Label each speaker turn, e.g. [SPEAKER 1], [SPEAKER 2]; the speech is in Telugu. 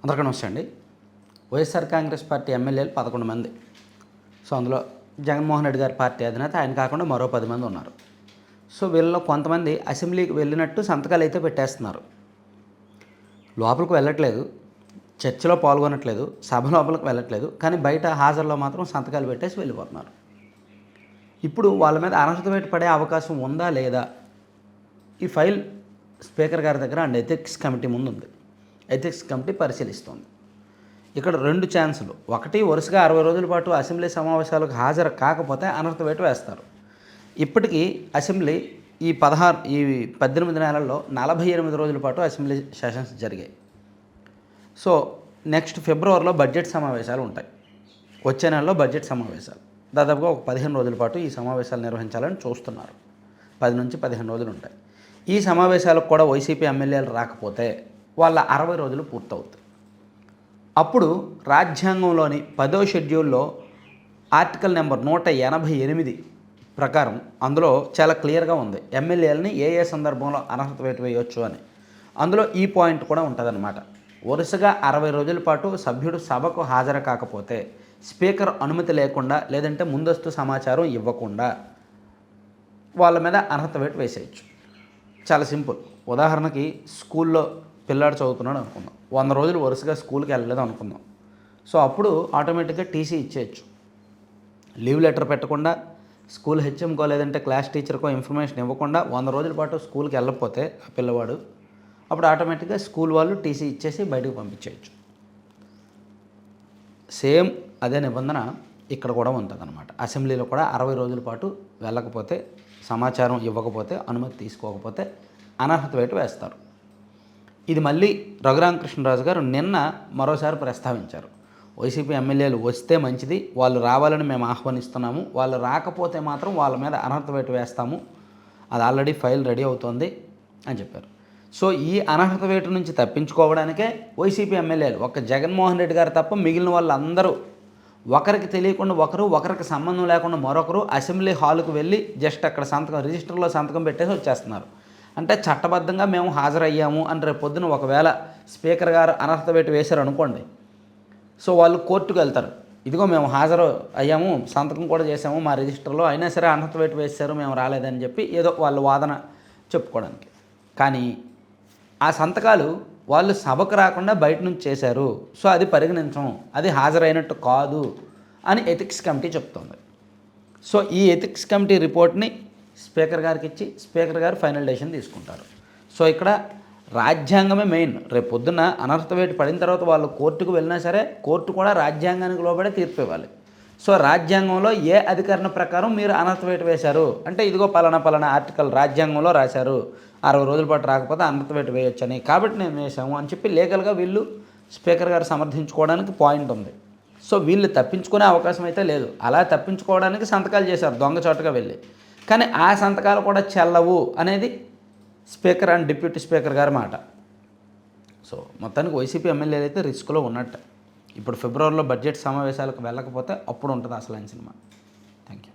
[SPEAKER 1] అందరికీ నమస్తే అండి. వైఎస్ఆర్ కాంగ్రెస్ పార్టీ ఎమ్మెల్యేలు 11 మంది. సో అందులో జగన్మోహన్ రెడ్డి గారి పార్టీ అధినేత, ఆయన కాకుండా మరో 10 మంది ఉన్నారు. సో వీళ్ళలో కొంతమంది అసెంబ్లీకి వెళ్ళినట్టు సంతకాలు అయితే పెట్టేస్తున్నారు. లోపలికి వెళ్ళట్లేదు, చర్చలో పాల్గొనట్లేదు, సభ లోపలికి వెళ్ళట్లేదు, కానీ బయట హాజరులో మాత్రం సంతకాలు పెట్టేసి వెళ్ళిపోతున్నారు. ఇప్పుడు వాళ్ళ మీద అనర్హత వేటు పడే అవకాశం ఉందా లేదా, ఈ ఫైల్ స్పీకర్ గారి దగ్గర అండ్ ఎథిక్స్ కమిటీ ముందు ఉంది. ఎథిక్స్ కమిటీ పరిశీలిస్తోంది. ఇక్కడ 2 ఛాన్సులు. ఒకటి, వరుసగా 60 రోజుల పాటు అసెంబ్లీ సమావేశాలకు హాజరు కాకపోతే అనర్హత వేటు వేస్తారు. ఇప్పటికీ అసెంబ్లీ ఈ 18 నెలల్లో 48 రోజుల పాటు అసెంబ్లీ సెషన్స్ జరిగాయి. సో నెక్స్ట్ ఫిబ్రవరిలో బడ్జెట్ సమావేశాలు ఉంటాయి. వచ్చే నెలలో బడ్జెట్ సమావేశాలు దాదాపుగా ఒక 15 రోజుల పాటు ఈ సమావేశాలు నిర్వహించాలని చూస్తున్నారు. 10 నుంచి 15 రోజులు ఉంటాయి. ఈ సమావేశాలకు కూడా వైసీపీ ఎమ్మెల్యేలు రాకపోతే వాళ్ళ 60 రోజులు పూర్తవుతాయి. అప్పుడు రాజ్యాంగంలోని 10వ షెడ్యూల్లో ఆర్టికల్ నెంబర్ 188 ప్రకారం అందులో చాలా క్లియర్గా ఉంది ఎమ్మెల్యేలని ఏ సందర్భంలో అనర్హత వేటు వేయొచ్చు అని. అందులో ఈ పాయింట్ కూడా ఉంటుందన్నమాట. వరుసగా 60 రోజుల పాటు సభ్యుడు సభకు హాజరు కాకపోతే స్పీకర్ అనుమతి లేకుండా, లేదంటే ముందస్తు సమాచారం ఇవ్వకుండా వాళ్ళ మీద అనర్హత వేటు వేసేయచ్చు. చాలా సింపుల్. ఉదాహరణకి స్కూల్లో పిల్లాడు చదువుతున్నాడు అనుకుందాం, 100 రోజులు వరుసగా స్కూల్కి వెళ్ళలేదు అనుకుందాం. సో అప్పుడు ఆటోమేటిక్గా టీసీ ఇచ్చేయచ్చు. లీవ్ లెటర్ పెట్టకుండా, స్కూల్ హెచ్ఎంకో లేదంటే క్లాస్ టీచర్కో ఇన్ఫర్మేషన్ ఇవ్వకుండా 100 రోజుల పాటు స్కూల్కి వెళ్ళకపోతే ఆ పిల్లవాడు, అప్పుడు ఆటోమేటిక్గా స్కూల్ వాళ్ళు టీసీ ఇచ్చేసి బయటకు పంపించేయచ్చు. సేమ్ అదే నిబంధన ఇక్కడ కూడా ఉంటుందన్నమాట. అసెంబ్లీలో కూడా 60 రోజుల పాటు వెళ్ళకపోతే, సమాచారం ఇవ్వకపోతే, అనుమతి తీసుకోకపోతే అనర్హత వేటు వేస్తారు. ఇది మళ్ళీ రఘురామకృష్ణరాజు గారు నిన్న మరోసారి ప్రస్తావించారు. వైసీపీ ఎమ్మెల్యేలు వస్తే మంచిది, వాళ్ళు రావాలని మేము ఆహ్వానిస్తున్నాము, వాళ్ళు రాకపోతే మాత్రం వాళ్ళ మీద అనర్హత వేటు వేస్తాము, అది ఆల్రెడీ ఫైల్ రెడీ అవుతోంది అని చెప్పారు. సో ఈ అనర్హత వేటు నుంచి తప్పించుకోవడానికే వైసీపీ ఎమ్మెల్యేలు, ఒక జగన్మోహన్ రెడ్డి గారు తప్ప మిగిలిన వాళ్ళందరూ ఒకరికి తెలియకుండా ఒకరు, ఒకరికి సంబంధం లేకుండా మరొకరు అసెంబ్లీ హాల్కు వెళ్ళి జస్ట్ అక్కడ సంతకం, రిజిస్టర్లో సంతకం పెట్టేసి వచ్చేస్తున్నారు. అంటే చట్టబద్ధంగా మేము హాజరయ్యాము అని రేపు పొద్దున ఒకవేళ స్పీకర్ గారు అనర్హత వేటు వేశారు అనుకోండి, సో వాళ్ళు కోర్టుకు వెళ్తారు. ఇదిగో మేము హాజరు అయ్యాము, సంతకం కూడా చేసాము మా రిజిస్టర్లో, అయినా సరే అనర్హత వేటు వేశారు మేము రాలేదని చెప్పి ఏదో వాళ్ళు వాదన చెప్పుకోవడానికి. కానీ ఆ సంతకాలు వాళ్ళు సభకు రాకుండా బయట నుంచి చేశారు, సో అది పరిగణించం, అది హాజరైనట్టు కాదు అని ఎథిక్స్ కమిటీ చెప్తోంది. సో ఈ ఎథిక్స్ కమిటీ రిపోర్ట్ని స్పీకర్ గారికి ఇచ్చి స్పీకర్ గారు ఫైనల్ డెసిషన్ తీసుకుంటారు. సో ఇక్కడ రాజ్యాంగమే మెయిన్. రేపు పొద్దున్న అనర్హత వేటు పడిన తర్వాత వాళ్ళు కోర్టుకు వెళ్ళినా సరే కోర్టు కూడా రాజ్యాంగానికి లోబడే తీర్పు ఇవ్వాలి. సో రాజ్యాంగంలో ఏ అధికరణ ప్రకారం మీరు అనర్హత వేటు వేశారు అంటే, ఇదిగో పలానా ఆర్టికల్ రాజ్యాంగంలో రాశారు, 60 రోజుల పాటు రాకపోతే అనర్హత వేటు వేయొచ్చని, కాబట్టి నేను వేసాము అని చెప్పి లీగల్గా వీళ్ళు స్పీకర్ గారు సమర్థించుకోవడానికి పాయింట్ ఉంది. సో వీళ్ళు తప్పించుకునే అవకాశం అయితే లేదు. అలా తప్పించుకోవడానికి సంతకాలు చేశారు దొంగచోటుగా వెళ్ళి, కానీ ఆ సంతకాలు కూడా చెల్లవు అనేది స్పీకర్ అండ్ డిప్యూటీ స్పీకర్ గారి మాట. సో మొత్తానికి వైసీపీ ఎమ్మెల్యేలు అయితే రిస్క్లో ఉన్నట్టే. ఇప్పుడు ఫిబ్రవరిలో బడ్జెట్ సమావేశాలకు వెళ్ళకపోతే అప్పుడు ఉంటుంది అసలు సినిమా. Thank you.